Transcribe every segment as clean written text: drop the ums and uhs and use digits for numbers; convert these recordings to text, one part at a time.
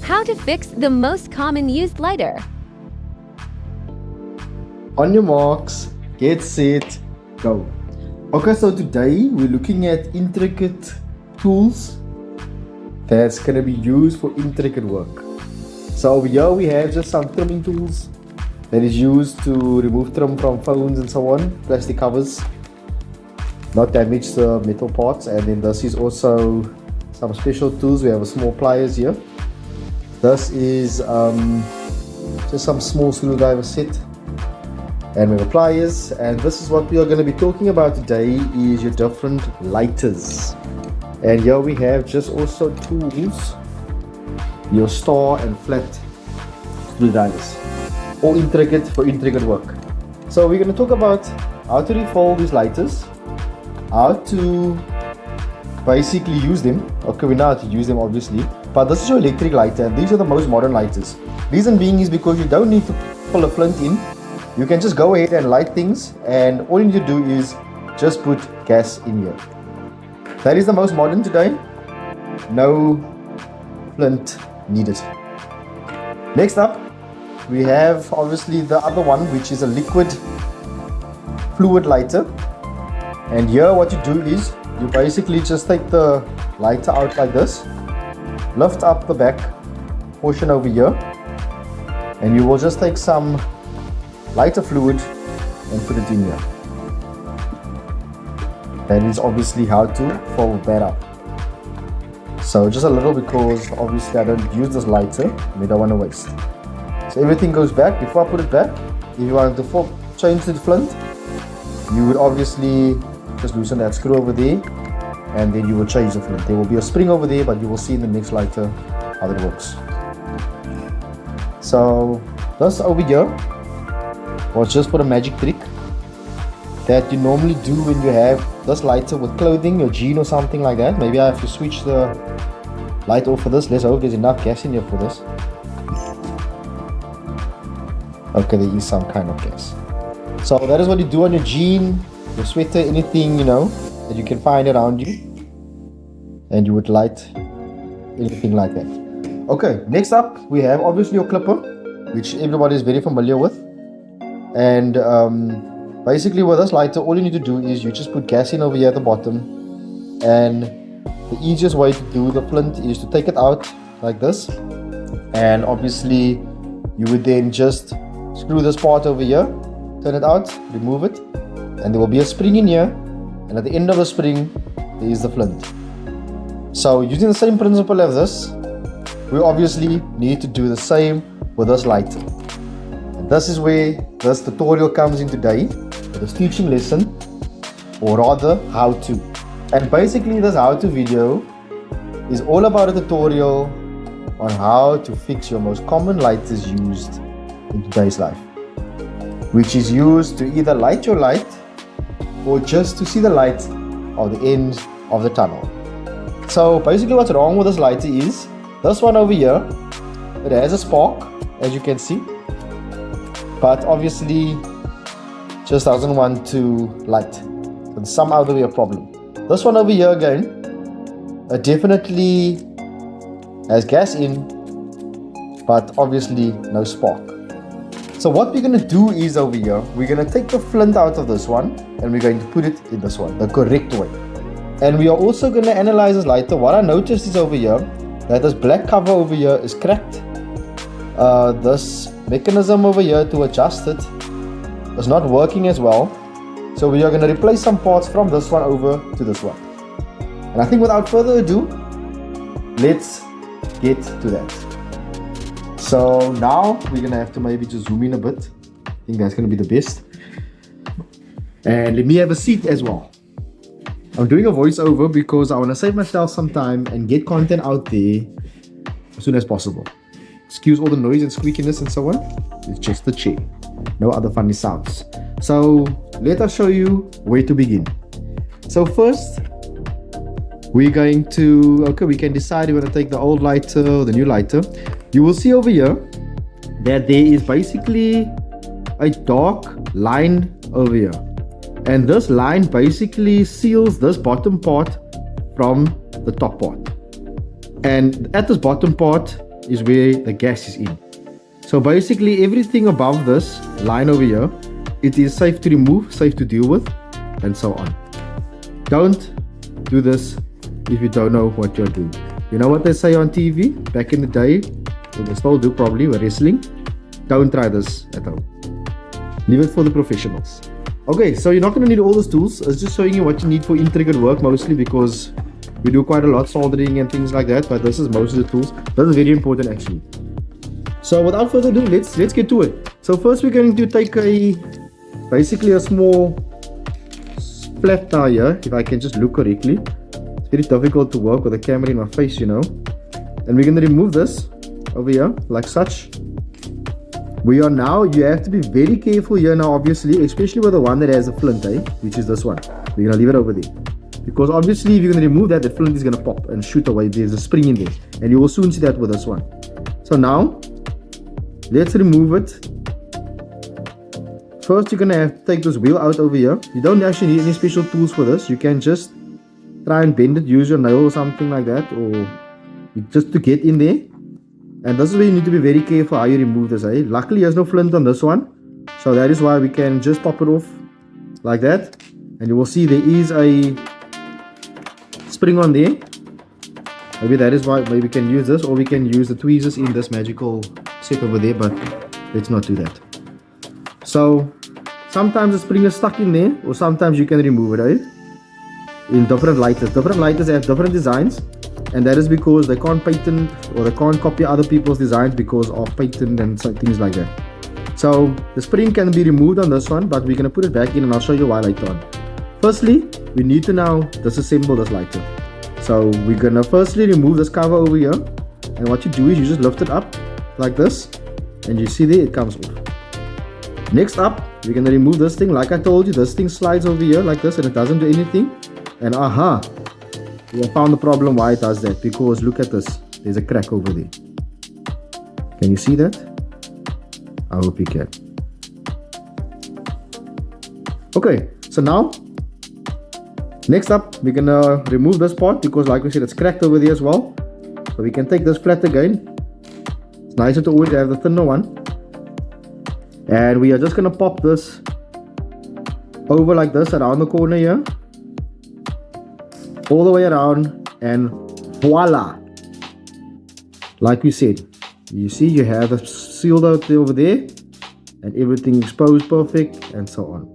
How to fix the most common used lighter. On your marks, get set, go. Okay, so today we're looking at intricate tools that's going to be used for intricate work. So over here we have just some trimming tools that is used to remove trim from phones and so on, plastic covers, not damage the metal parts. And then this is also some special tools. We have a small pliers here. This is just some small screwdriver set, and we have pliers. And this is what we are going to be talking about today, is your different lighters. And here we have just also tools, your star and flat screwdrivers, all intricate for intricate work. So we're going to talk about how to refill these lighters, how to basically use them. Okay, we know how to use them obviously, but this is your electric lighter, and these are the most modern lighters. Reason being is because you don't need to pull a flint in. You can just go ahead and light things, and all you need to do is just put gas in here. That is the most modern today. No flint needed. Next up, we have obviously the other one, which is a liquid fluid lighter. And here what you do is you basically just take the lighter out like this, lift up the back portion over here, and you will just take some lighter fluid and put it in here. That is obviously how to fold that up. So just a little, because obviously I don't use this lighter and we don't want to waste. So everything goes back. Before I put it back, if you want to change to the flint, you would obviously just loosen that screw over there, and then you will change the flint. There will be a spring over there, but you will see in the next lighter how it works. So this over here was just for a magic trick that you normally do when you have this lighter with clothing, your jean or something like that. Maybe I have to switch the light off for this. Let's hope there's enough gas in here for this. Okay, there is some kind of gas. So that is what you do on your jean, your sweater, anything, you know, that you can find around you, and you would light anything like that. Okay, next up we have obviously your clipper, which everybody is very familiar with. And basically with this lighter, all you need to do is you just put gas in over here at the bottom, and the easiest way to do the flint is to take it out like this, and obviously you would then just screw this part over here, turn it out, remove it, and there will be a spring in here, and at the end of the spring there is the flint. So using the same principle as this, we obviously need to do the same with this lighter. And this is where this tutorial comes in today, with this teaching lesson, or rather how to. And basically this how to video is all about a tutorial on how to fix your most common lighters used in today's life, which is used to either light your light or just to see the light of the end of the tunnel. So basically what's wrong with this lighter is this one over here. It has a spark, as you can see, but obviously just doesn't want to light. So there's some other way a problem. This one over here again, it definitely has gas in, but obviously no spark. So what we're going to do is over here, we're going to take the flint out of this one, and we're going to put it in this one, the correct way. And we are also going to analyze this lighter. What I noticed is over here, that this black cover over here is cracked. This mechanism over here to adjust it is not working as well. So we are going to replace some parts from this one over to this one. And I think without further ado, let's get to that. So now we're going to have to maybe just zoom in a bit. I think that's going to be the best. And let me have a seat as well. I'm doing a voiceover because I want to save myself some time and get content out there as soon as possible. Excuse all the noise and squeakiness and so on. It's just the chair. No other funny sounds. So let us show you where to begin. So first, we're going to, we can decide if we want to take the old lighter or the new lighter. You will see over here that there is basically a dark line over here. And this line basically seals this bottom part from the top part. And at this bottom part, is where the gas is in. So basically everything above this line over here, it is safe to remove, safe to deal with, and so on. Don't do this if you don't know what you're doing. You know what they say on TV back in the day, or they still do probably with wrestling? Don't try this at home. Leave it for the professionals. Okay, so you're not going to need all those tools. It's just showing you what you need for intricate work mostly, because we do quite a lot soldering and things like that, but this is most of the tools. That is very important actually. So without further ado, let's get to it. So first we're going to take basically a small flat tire, if I can just look correctly. It's very difficult to work with a camera in my face, you know. And we're going to remove this over here like such. You have to be very careful here now, obviously, especially with the one that has a flint, which is this one. We're going to leave it over there, because obviously if you're going to remove that, the flint is going to pop and shoot away. There's a spring in there, and you will soon see that with this one. So now let's remove it. First you're going to have to take this wheel out over here. You don't actually need any special tools for this. You can just try and bend it, use your nail or something like that, or just to get in there. And this is where you need to be very careful how you remove this. Luckily there's no flint on this one, so that is why we can just pop it off like that. And you will see there is a spring on there. Maybe that is why we can use this, or we can use the tweezers in this magical set over there, but let's not do that. So sometimes the spring is stuck in there, or sometimes you can remove it in different lighters. Different lighters have different designs, and that is because they can't patent or they can't copy other people's designs because of patent and things like that. So the spring can be removed on this one, but we're going to put it back in, and I'll show you why later on. Firstly, we need to now disassemble this lighter. So we're going to firstly remove this cover over here, and what you do is you just lift it up like this, and you see there it comes off. Next up, we're going to remove this thing. Like I told you, this thing slides over here like this, and it doesn't do anything. And we have found the problem why it does that, because look at this, there's a crack over there. Can you see that? I hope you can. Okay, so now next up we're gonna remove this part, because like we said, it's cracked over there as well. So we can take this flat again. It's nicer to always have the thinner one, and we are just gonna pop this over like this around the corner here, all the way around, and voila! Like we said, you see you have it sealed out over there, and everything exposed perfect, and so on.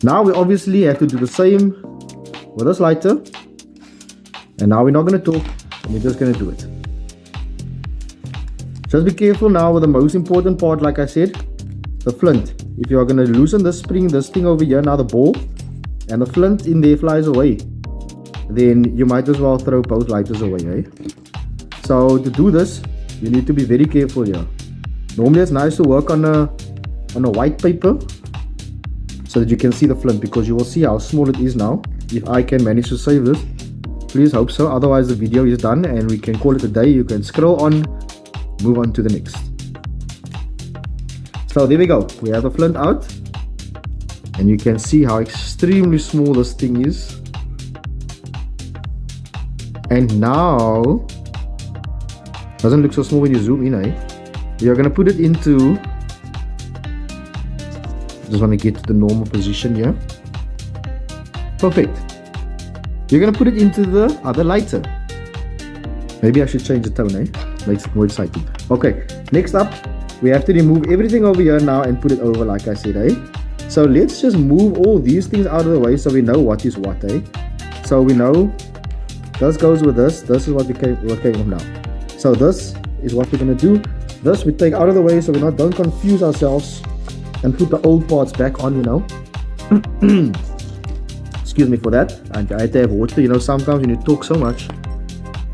Now we obviously have to do the same with this lighter, and now we're not going to talk, we're just going to do it. Just be careful now with the most important part, like I said, the flint. If you are going to loosen this spring, this thing over here, now the ball, and the flint in there flies away, then you might as well throw both lighters away. So to do this, you need to be very careful here. Normally it's nice to work on a white paper so that you can see the flint, because you will see how small it is now. If I can manage to save this, please hope so, otherwise the video is done and we can call it a day. You can scroll on, move on to the next. So there we go, we have the flint out, and you can see how extremely small this thing is. And now, doesn't look so small when you zoom in, we are going to put it into, just want to get to the normal position here. Perfect. You're going to put it into the other lighter. Maybe I should change the tone, makes it more exciting. Okay, next up, we have to remove everything over here now and put it over like I said, So let's just move all these things out of the way so we know what is what, So we know this goes with this. This is what we came off now. So this is what we're going to do. This we take out of the way so we don't confuse ourselves and put the old parts back on, Excuse me for that. And I had to have water, sometimes when you talk so much,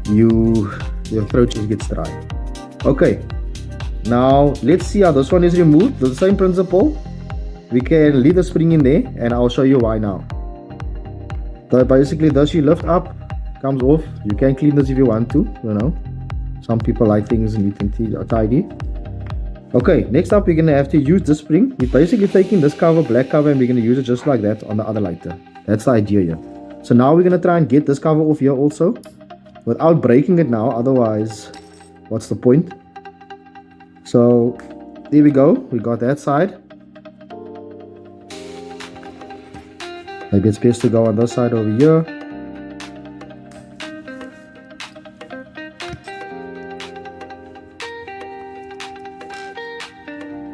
your throat just gets dry. Okay, now let's see how this one is removed. The same principle. We can leave the spring in there, and I'll show you why now. So basically this you lift up, comes off. You can clean this if you want to, Some people like things neat and tidy. Okay, next up we're going to have to use this spring. We're basically taking this cover, black cover, and we're going to use it just like that on the other lighter. That's the idea here. So now we're going to try and get this cover off here also, without breaking it now, otherwise what's the point? So there we go, we got that side. Maybe it's best to go on this side over here.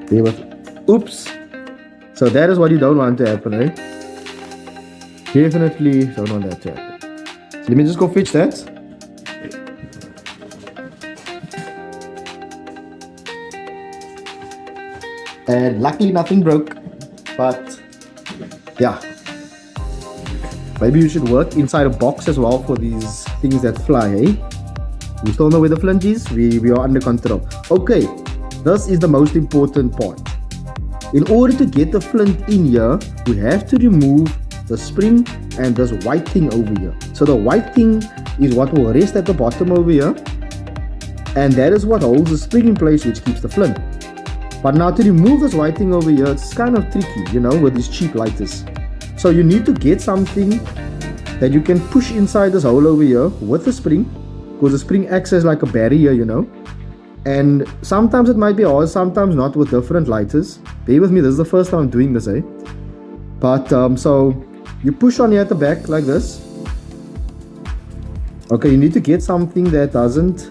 There with, oops. So that is what you don't want to happen, eh? Definitely don't want that to happen. So let me just go fetch that. And luckily nothing broke, but yeah. Maybe you should work inside a box as well for these things that fly, eh? We still know where the flint is, we are under control. Okay, this is the most important part. In order to get the flint in here, we have to remove the spring and this white thing over here. So the white thing is what will rest at the bottom over here, and that is what holds the spring in place, which keeps the flint. But now to remove this white thing over here, it's kind of tricky, you know, with these cheap lighters. So you need to get something that you can push inside this hole over here with the spring, because the spring acts as like a barrier, you know. And sometimes it might be hard, sometimes not with different lighters. Bear with me, this is the first time I'm doing this, eh? But so you push on here at the back like this. Okay, you need to get something that doesn't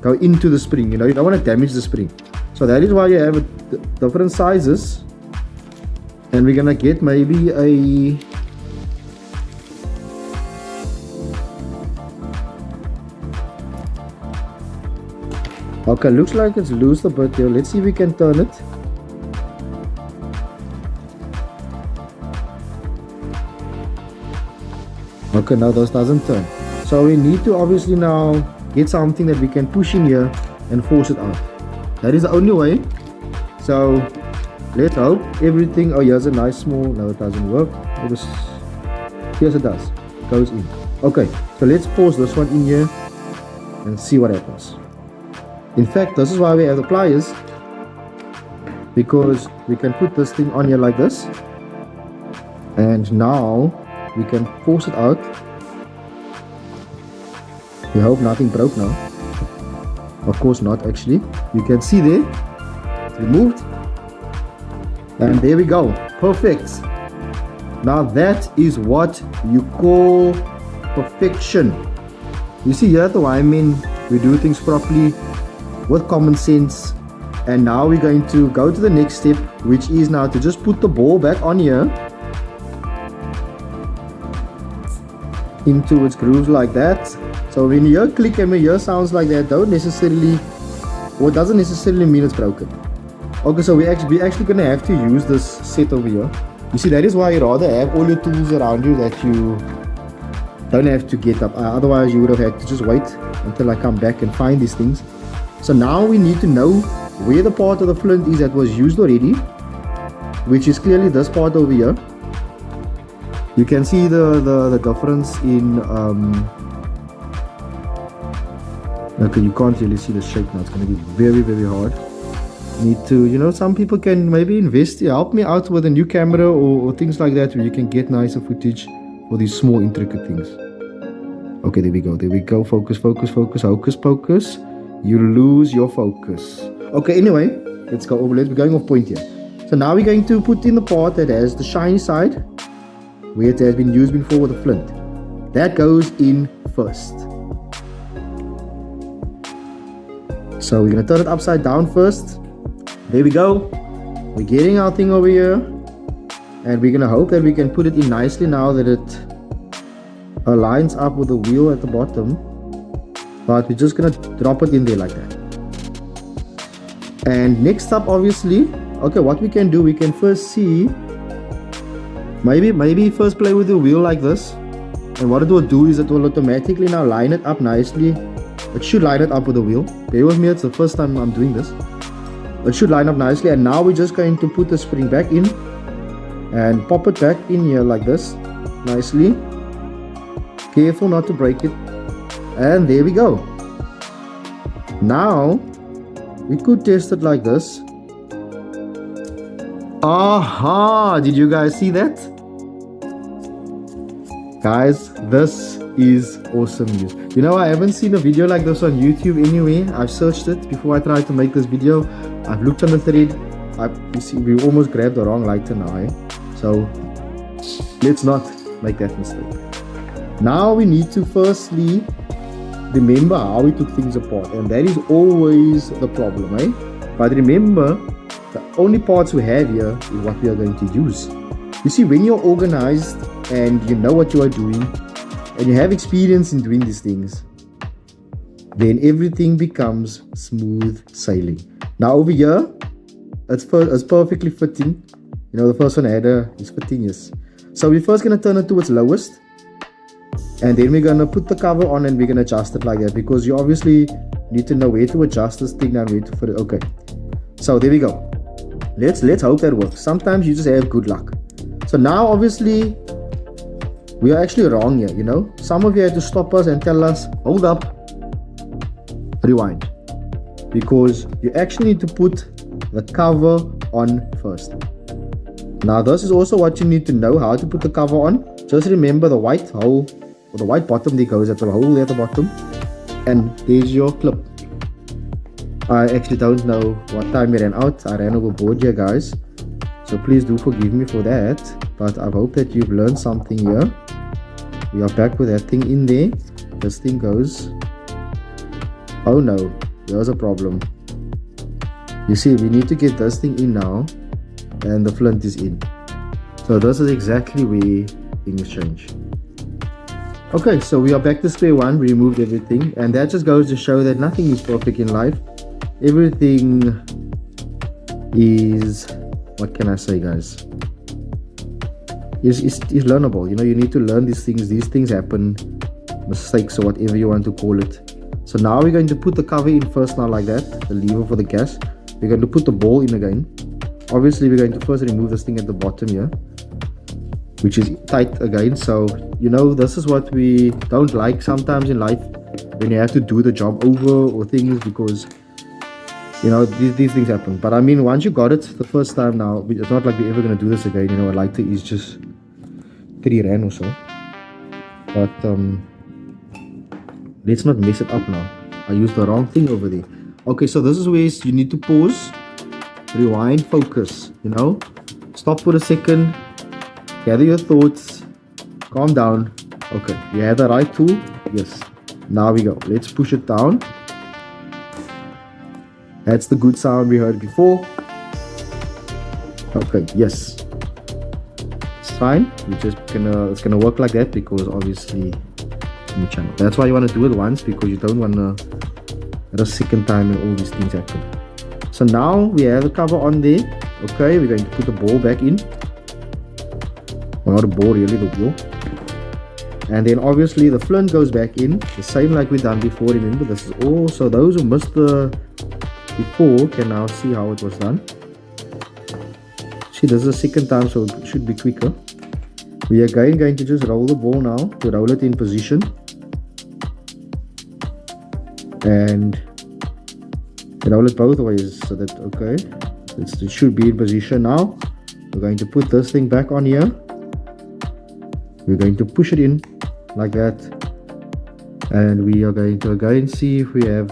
go into the spring, you know, you don't want to damage the spring. So that is why you have different sizes. And we're gonna get maybe a okay, looks like it's loose a bit here. Let's see if we can turn it. Okay, now this doesn't turn. So we need to obviously now get something that we can push in here and force it out. That is the only way. So let's hope everything. Oh, here's a nice small. No, it doesn't work. Yes, it does. It goes in. Okay, so let's force this one in here and see what happens. In fact, this is why we have the pliers, because we can put this thing on here like this, and now we can force it out. We hope nothing broke now. Of course not, actually. You can see there, it's removed. And there we go, perfect. Now that is what you call perfection. You see here at the Wyman, we do things properly with common sense. And now we're going to go to the next step, which is now to just put the ball back on here into its grooves like that. So when you hear click and when you hear sounds like that, don't necessarily, or it doesn't necessarily mean it's broken. Okay, so we're actually gonna have to use this set over here. You see, that is why you rather have all your tools around you, that you don't have to get up. Otherwise you would have had to just wait until I come back and find these things. So now we need to know where the part of the flint is that was used already, which is clearly this part over here. You can see the difference in okay, you can't really see the shape now. It's going to be very, very hard. Need to, you know, some people can maybe invest, help me out with a new camera or things like that, where you can get nicer footage for these small intricate things. Okay, there we go, focus, focus, focus, hocus pocus. You lose your focus. Okay, anyway, let's go over, we're going off point here. So now we're going to put in the part that has the shiny side, where it has been used before with the flint. That goes in first. So we're going to turn it upside down first. There we go. We're getting our thing over here, and we're going to hope that we can put it in nicely now that it aligns up with the wheel at the bottom. But we're just going to drop it in there like that. And next up, obviously, okay, what we can do, we can first see, maybe first play with the wheel like this, and what it will do is it will automatically now line it up nicely. It should line it up with the wheel. Bear with me, it's the first time I'm doing this. It should line up nicely, and now we're just going to put the spring back in and pop it back in here like this, nicely. Careful not to break it. And there we go. Now we could test it like this. Aha! Did you guys see that? Guys, this is awesome news. You know, I haven't seen a video like this on YouTube anywhere. I've searched it before I tried to make this video. I've looked on the thread. You see, we almost grabbed the wrong lighter now, eh? So let's not make that mistake. Now we need to firstly remember how we took things apart, and that is always the problem, eh? But remember, the only parts we have here is what we are going to use. You see, when you're organized and you know what you are doing and you have experience in doing these things, then everything becomes smooth sailing. Now over here, it's perfectly fitting. You know, the first one I had is fitting, yes. So we're first going to turn it to its lowest, and then we're going to put the cover on and we're going to adjust it like that, because you obviously need to know where to adjust this thing and where to put it. Okay, so there we go. Let's hope that works. Sometimes you just have good luck. So now obviously we are actually wrong here, you know. Some of you had to stop us and tell us, hold up, rewind, because you actually need to put the cover on first. Now this is also what you need to know, how to put the cover on. Just remember the white hole, or the white bottom that goes at the hole there at the bottom, and there's your clip. I actually don't know what time we ran out. I ran overboard here, guys, so please do forgive me for that, but I hope that you've learned something here. We are back with that thing in there. This thing goes, oh no, there's a problem. You see, we need to get this thing in now, and the flint is in. So this is exactly where things change. Okay, so we are back to square one. We removed everything, and that just goes to show that nothing is perfect in life. Everything is, what can I say, guys, is learnable. You know, you need to learn these things. These things happen, mistakes or whatever you want to call it. So now we're going to put the cover in first now, like that, the lever for the gas. We're going to put the ball in again. Obviously we're going to first remove this thing at the bottom here, which is tight again. So you know, this is what we don't like sometimes in life, when you have to do the job over or things, because you know, these things happen. But I mean, once you got it the first time, now it's not like we're ever going to do this again. You know, a lighter is just 3 rand or so. But let's not mess it up now. I used the wrong thing over there. Okay, so this is where you need to pause, rewind, focus, you know, stop for a second, gather your thoughts, calm down. Okay, you have the right tool. Yes, now we go. Let's push it down. That's the good sound we heard before. Okay, yes, it's fine. It's gonna work like that, because obviously in the channel, that's why you want to do it once, because you don't want to at a second time and all these things happen. So now we have the cover on there. Okay, we're going to put the ball back in. Well, not a ball really, the wheel. And then obviously the flint goes back in, the same like we done before. Remember, this is all, so those who missed the before can now see how it was done. See, this is the second time, so it should be quicker. We are again going to just roll the ball now, to roll it in position, and roll it both ways, so that, okay, it should be in position now. We're going to put this thing back on here. We're going to push it in like that, and we are going to again see if we have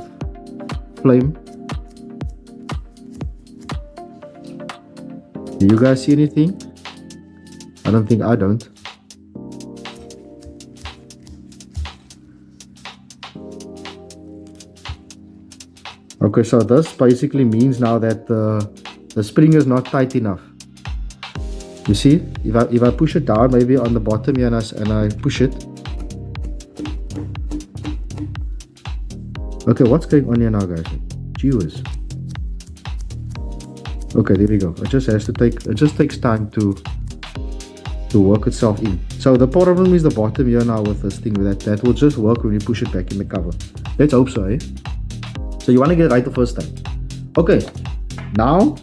flame. Do you guys see anything? I don't think I don't. Okay, so this basically means now that the spring is not tight enough. You see, if I push it down maybe on the bottom here, and I push it. Okay, what's going on here now, guys? Gee whiz. Okay, there we go. It just takes time to work itself in. So the problem is the bottom here now with this thing, that will just work when you push it back in the cover. Let's hope so, eh? So you want to get it right the first time. Okay, now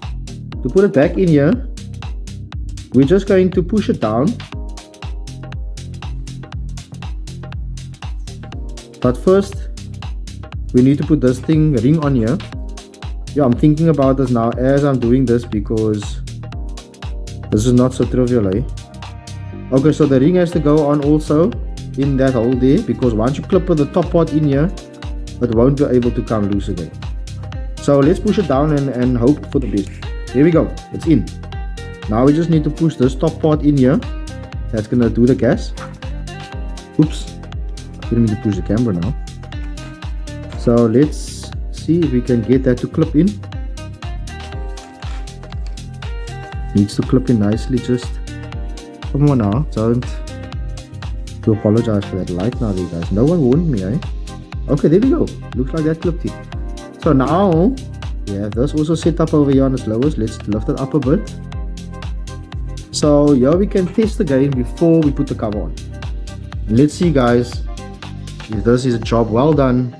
to put it back in here, we're just going to push it down. But first, we need to put this ring on here. Yeah, I'm thinking about this now as I'm doing this, because this is not so trivial, eh? Okay, so the ring has to go on also in that hole there, because once you clip the top part in here, it won't be able to come loose again. So let's push it down and hope for the best. Here we go, it's in. Now we just need to push this top part in here. That's gonna do the gas. Oops, didn't mean to push the camera now. So let's see if we can get that to clip in. Needs to clip in nicely, just come on now, don't to apologize for that light now there guys. No one warned me, eh? Okay, there we go. Looks like that clipped in. So now we have this also set up over here on its lowest. Let's lift it up a bit. So here we can test again before we put the cover on. Let's see guys if this is a job well done.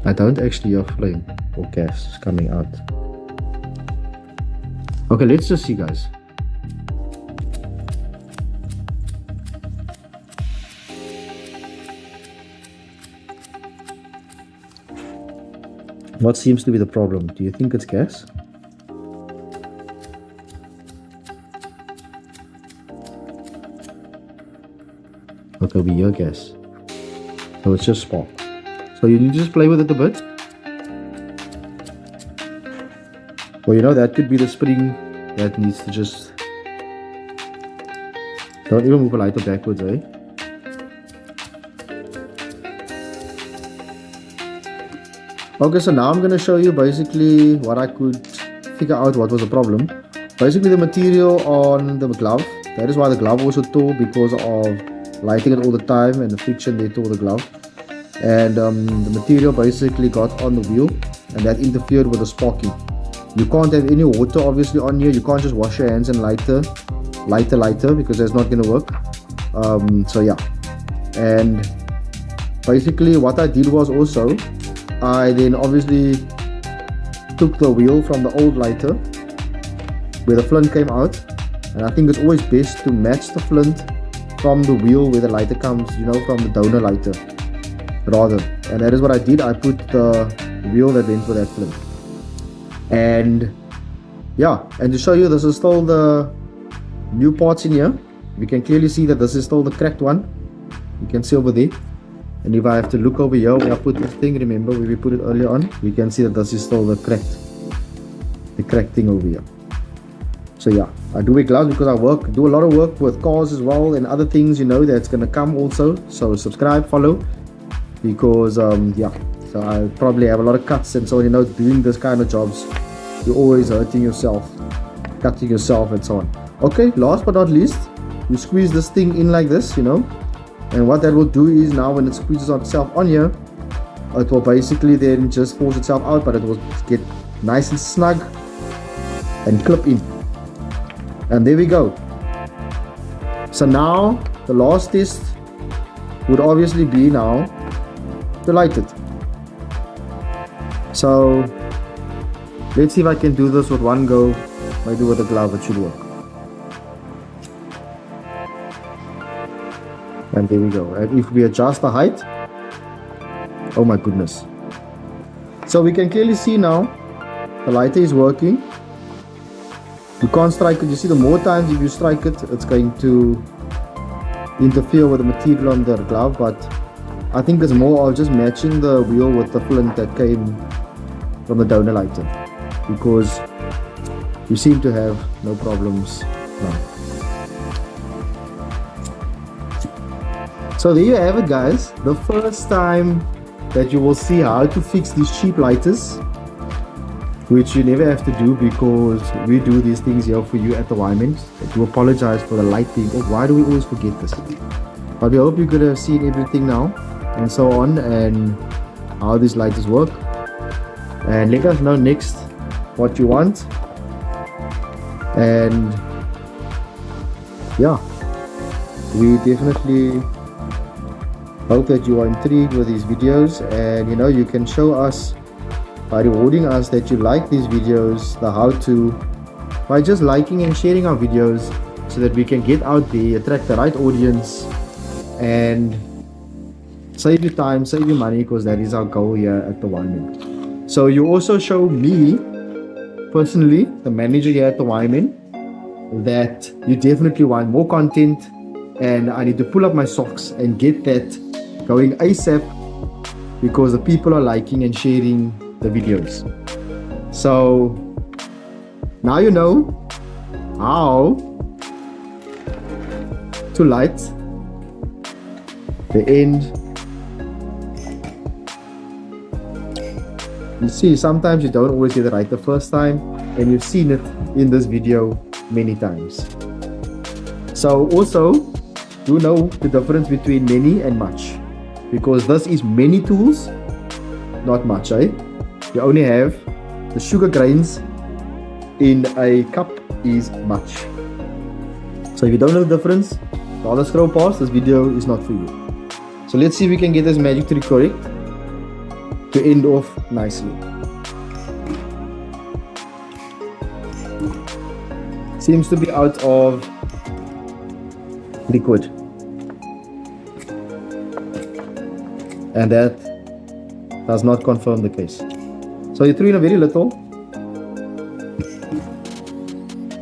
I don't actually hear flame or gas coming out. Okay, let's just see guys. What seems to be the problem? Do you think it's gas? Okay, we hear gas. So it's just spark. So you need to just play with it a bit. Well, you know, that could be the spring that needs to just... Don't even move a lighter backwards, eh? Okay, so now I'm going to show you basically what I could figure out what was the problem. Basically the material on the glove, that is why the glove also tore, because of lighting it all the time and the friction they tore the glove. And the material basically got on the wheel and that interfered with the sparking. You can't have any water obviously on here. You can't just wash your hands and lighter because that's not going to work. So yeah, and basically what I did was also I then obviously took the wheel from the old lighter where the flint came out, and I think it's always best to match the flint from the wheel where the lighter comes, you know, from the donor lighter rather. And that is what I did. I put the wheel that went with that flint. And yeah, and to show you, this is still the new parts in here. We can clearly see that this is still the cracked one. You can see over there. And if I have to look over here where I put this thing, remember where we put it earlier on, you can see that this is still the cracked thing over here. So yeah, I do wear gloves because I do a lot of work with cars as well and other things, you know, that's gonna come also. So subscribe, follow, because yeah, so I probably have a lot of cuts, and so, you know, doing this kind of jobs, you're always hurting yourself, cutting yourself and so on. Okay, last but not least, you squeeze this thing in like this, you know, and what that will do is now when it squeezes itself on here, it will basically then just force itself out, but it will get nice and snug and clip in. And there we go. So now the last test would obviously be now to light it. So let's see if I can do this with one go. Maybe with a glove it should work. And there we go. And if we adjust the height, oh my goodness. So we can clearly see now the lighter is working. You can't strike it. You see, the more times if you strike it, it's going to interfere with the material on the glove. But I think it's more of just matching the wheel with the flint that came from the donor lighter, because you seem to have no problems now. So there you have it guys, the first time that you will see how to fix these cheap lighters, which you never have to do because we do these things here for you at the Wyman's. I do apologize for the light being off. Why do we always forget this? But we hope you could have seen everything now and so on, and how these lighters work. And let us know next what you want. And yeah, we definitely hope that you are intrigued with these videos, and you know, you can show us by rewarding us that you like these videos, the how-to, by just liking and sharing our videos so that we can get out there, attract the right audience, and save you time, save you money, because that is our goal here at the Wyman. So you also show me personally, the manager here at the Wyman, that you definitely want more content, and I need to pull up my socks and get that going ASAP because the people are liking and sharing the videos. So now you know how to light the end. You see, sometimes you don't always get it right the first time, and you've seen it in this video many times. So also, do know the difference between many and much, because this is many tools, not much, eh? You only have the sugar grains in a cup is much. So if you don't know the difference, rather scroll past. This video is not for you. So let's see if we can get this magic trick correct to end off nicely. Seems to be out of liquid, and that does not confirm the case. So you threw in a very little.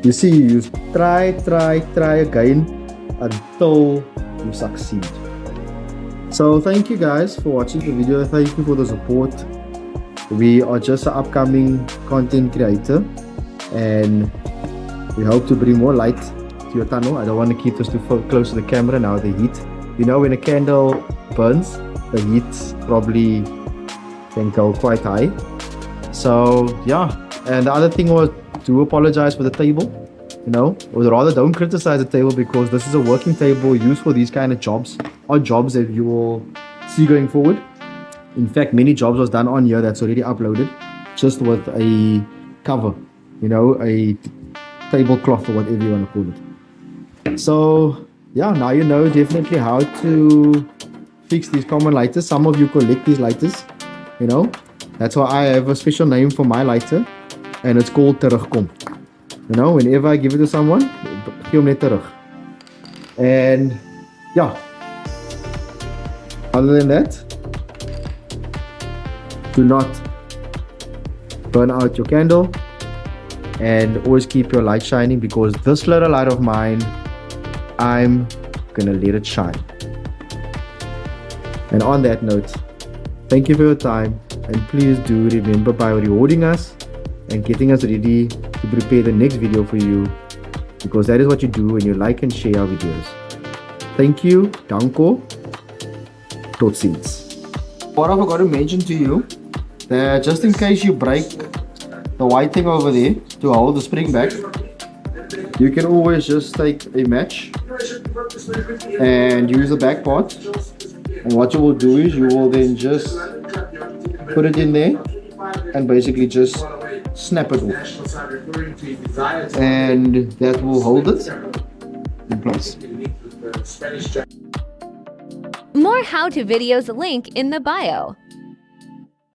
You see, you try again until you succeed. So thank you guys for watching the video. Thank you for the support. We are just an upcoming content creator, and we hope to bring more light to your tunnel. I don't want to keep this too close to the camera now, the heat. You know, when a candle burns, the heat probably can go quite high. So yeah, and the other thing was, do apologize for the table, you know, or rather don't criticize the table, because this is a working table used for these kind of jobs, or jobs that you will see going forward. In fact, many jobs was done on here that's already uploaded, just with a cover, you know, a tablecloth or whatever you want to call it. So yeah, now you know definitely how to fix these common lighters. Some of you collect these lighters, you know, that's why I have a special name for my lighter, and it's called terugkom. You know, whenever I give it to someone, gee hom net terug. And yeah, other than that, do not burn out your candle, and always keep your light shining, because this little light of mine, I'm gonna let it shine. And on that note, thank you for your time, and please do remember, by rewarding us and getting us ready to prepare the next video for you, because that is what you do when you like and share our videos. Thank you, danko, tot ziens. What I forgot to mention to you, that just in case you break the white thing over there to hold the spring back, you can always just take a match and use the back part, and what you will do is you will then just put it in there and basically just snap it off, and that will hold it in place. More how-to videos link in the bio.